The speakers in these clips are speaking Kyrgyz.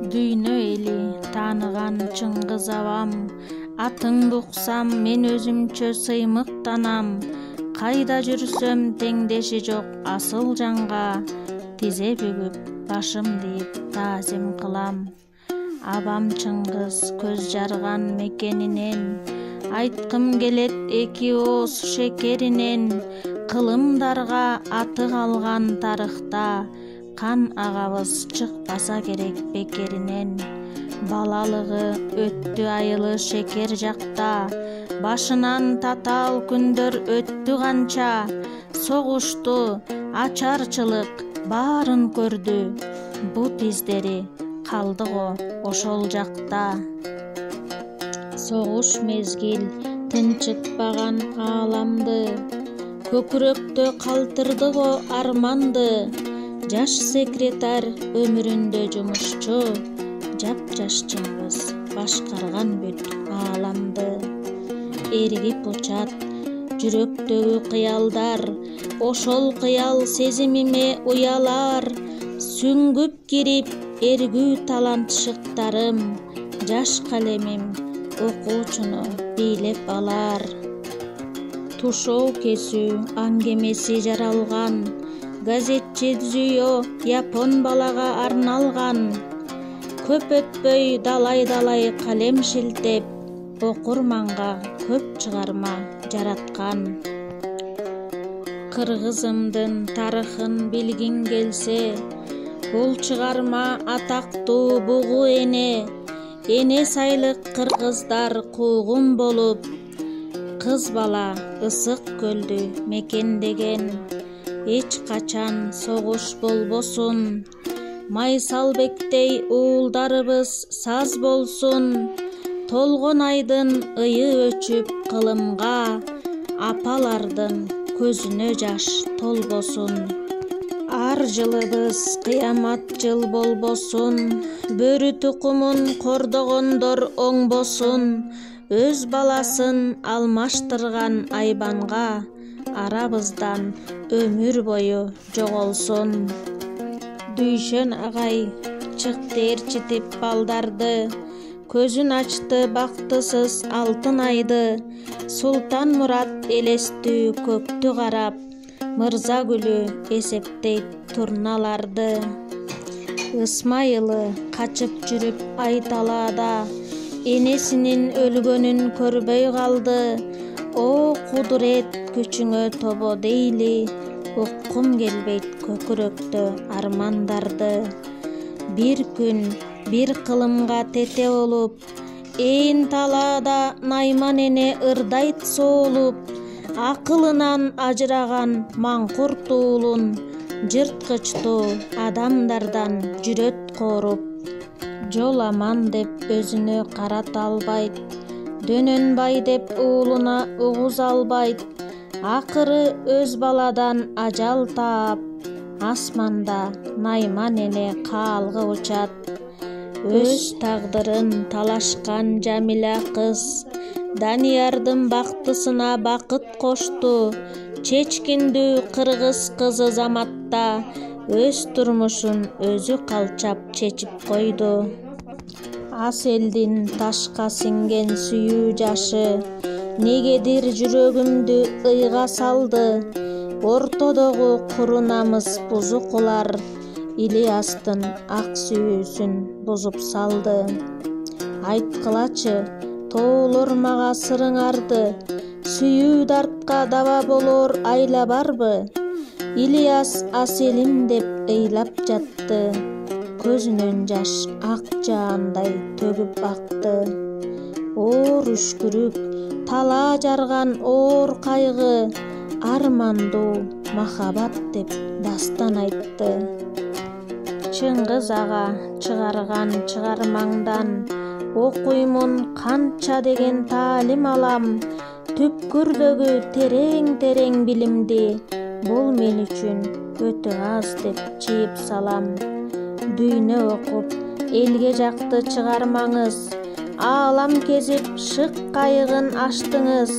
Дүйнө эли тааныган Чыңгыз абам, атыңды уксам мен өзүмчө сыймыктанам. Кайда жүрсөм теңдеши жок асыл жанга, тизе бүгүп башымды ийип таазим кылам. Абам Чыңгыз көз жарган мекенинен, айткым келет эки ооз шекеринен. Кылымдарга аты калган тарыхта, кан агабыз чыкпаса керек бекеринен. Балалыгы өттү айылы шекер жакта, башынан татаал күндөр өттү канча. Согушту, ачарчылык баарын көрдү, бут издери калды го ошол жакта. Согуш мезгил тынчытпаган ааламды, көкүрөктө калтырды го арманды. Жаш секретарь өмүрүндө жумушчу, жап-жаш Чыңгыз башкарган бүт ааламды. Эргип учат жүрөктөгү кыялдар, ошол кыял сезимиме уялар. Сүңгүп кирип эргүү талант шыктарым, жаш калемим окуучуну бийлеп алар. Тушоо кесүү аңгемеси жаралган, газетчи Зүйө япон балага арналган. Көп өтпөй далай-далай калем шилтеп, окурманга көп чыгарма жараткан. Кыргызымдын тарыхын билгиң келсе, бул чыгарма атактуу бугу эне. Эне сайлык кыргыздар куугун болуп, кыз бала ысык көлдү мекендеген. Эч качан согуш болбосун, Майсалбектей уулдарыбыз саз болсун. Толгон айдын ые өчүп кылымга, апалардын көзүнө жаш толбосун. Ар жылыбыз кыямат жыл болбосун, бөрү тукумун кордогондор оңбосун. Өз баласын алмаштырган айбанга, арабыздан өмүр бою жоголсун. Дүйшөн агай чыкты ээрчитип балдарды, көзүн ачты бактысыз алтын айды. Султан Мурат элестүү көктү карап, Мырза гүлү эсептейт турналарды. Ысмайылы качып жүрүп ай талаада, энесинин өлгөнүн көрбөй калды. О кудурет күчүңө тобо дейли, уккум келбейт көкүрөктө армандарды. Бир күн бир кылымга тете болуп, ээн талаада Найман эне ырдайт соолуп. Акылынан ажыраган маңкурт уулун, жырткычтуу адамдардан жүрөт коруп. Жол аман деп өзүнө карата албайт, Дөнөнбай деп уулуна угуз албайт. Акыры өз баладан ажал таап, асманда Найман эне каалга учат. Өз тагдырын талашкан Жамиля кыз, Даниярдын бактысына бакыт кошту. Чечкиндүү кыргыз кызы заматта, өз турмушун өзү калчап чечип койду. Ас элдин ташка сиңген сүйүү жашы, негедир жүрөгүмдү ыйга салды. Ортодогу куру намыс бузукулар, Ильястын ак сүйүүсүн бузуп салды. Айткылачы, тоолор мага сырыңарды, сүйүү дартка даба болор айла барбы? Ильяс аселим деп ыйлап жатты, көзүнөн жаш ак жаандай төгүп акты. Оор үшкүрүк, талаа жарган оор кайгы, армандуу махабат деп дастан айтты. Чыңгыз ага чыгарган чыгармаңдан, окуймун канча деген таалим алам. Түпкүрдөгү терең билимди, бул мен үчүн өтө аз деп чийип салам. Дүйнө окуп, элге жакты чыгармаңыз, аалам кезип шык кайыгын аштыңыз.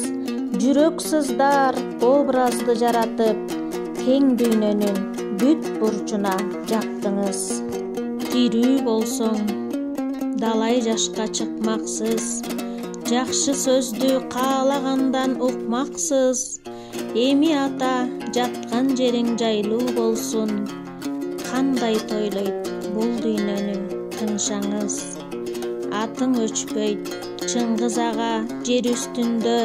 Жүрөк сыздар образды жаратып, кең дүйнөнүн бүт бурчуна жактыңыз. Тирүү болсоң далай жашка чыкмаксыз, жакшы сөздү каалагандан укмаксыз. Эми ата, жаткан жериң жайлуу болсун, кандай тойлойт бул дүйнөнү тыңшаңыз. Атың өчпөйт Чыңгыз ага жер үстүндө,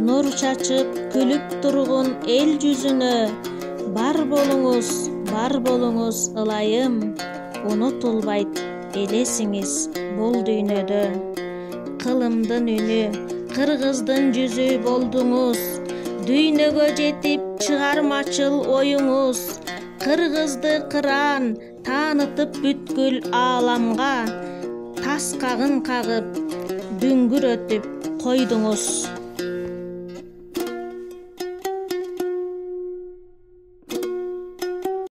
нур чачып күлүп тургун эл жүзүнө. Бар болуңуз ылайым, унутулбайт элесиңиз бул дүйнөдө. Кылымдын үнү, кыргыздын жүзү болдуңуз, дүйнөгө жетип чыгармачыл оюңуз. Кыргызды кыран таанытып бүткүл ааламга, таскагын кагып дүңгүрөтүп койдуңуз.